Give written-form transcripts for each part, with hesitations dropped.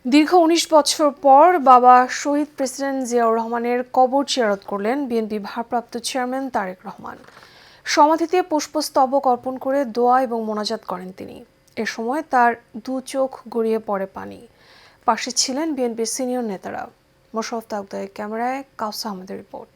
দীর্ঘ ১৯ বছর পর বাবা শহীদ প্রেসিডেন্ট জিয়াউর রহমানের কবর জিয়ারত করলেন বিএনপি ভারপ্রাপ্ত চেয়ারম্যান তারেক রহমান। সমাধিতে পুষ্পস্তবক অর্পণ করে দোয়া এবং মোনাজাত করেন তিনি। এ সময় তার দু চোখ গড়িয়ে পড়ে পানি। পাশে ছিলেন বিএনপির সিনিয়র নেতারা। মোশাররফ তালুকদারের ক্যামেরায় কাউসা আহমেদের রিপোর্ট।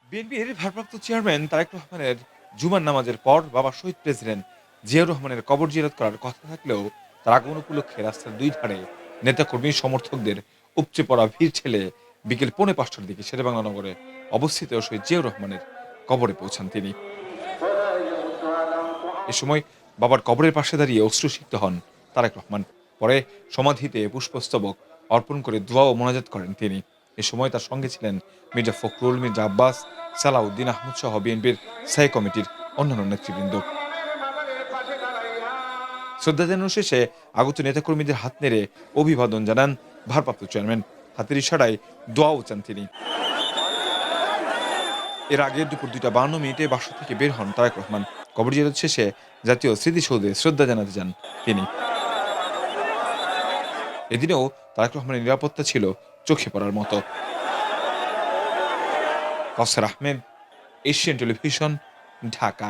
বিএনপির ভারপ্রাপ্ত চেয়ারম্যান তারেক রহমানের জুমার নামাজের পর বাবা শহীদ প্রেসিডেন্ট জিয়াউর রহমানের কবর জিয়ারত করার কথা থাকলেও তার আগমন উপলক্ষে রাস্তার দুই ধারে নেতাকর্মী সমর্থকদের উপচে পড়া ভিড় ঠেলে বিকেল 4:45টার দিকে শেরেবাংলা নগরে অবস্থিত শহীদ জিয়াউর রহমানের কবরে পৌঁছান তিনি। এ সময় বাবার কবরের পাশে দাঁড়িয়ে অশ্রুসিক্ত হন তারেক রহমান। পরে সমাধিতে পুষ্পস্তবক অর্পণ করে দোয়া ও মোনাজাত করেন তিনি। এ সময় তার সঙ্গে ছিলেন মির্জা ফখরুল, মির্জা আব্বাস, সালাউদ্দিন আহমদ সহ বিএনপির স্থায়ী কমিটির অন্যান্য নেতৃবৃন্দ। শ্রদ্ধা জানানো শেষে আগত নেতাকর্মীদের হাত নেড়ে অভিবাদন জানান ভারপ্রাপ্ত চেয়ারম্যান। হাতের ইশারায় দোয়াও চান তিনি। এর আগে দুপুর 2:52 বাসা থেকে বের হন তারেক রহমান। কবর জিয়ারত শেষে জাতীয় স্মৃতিসৌধে শ্রদ্ধা জানাতে যান তিনি। এদিনেও তারেক রহমানের নিরাপত্তা ছিল চোখে পড়ার মতো। কাউসার আহমেদ, এশিয়ান টেলিভিশন, ঢাকা।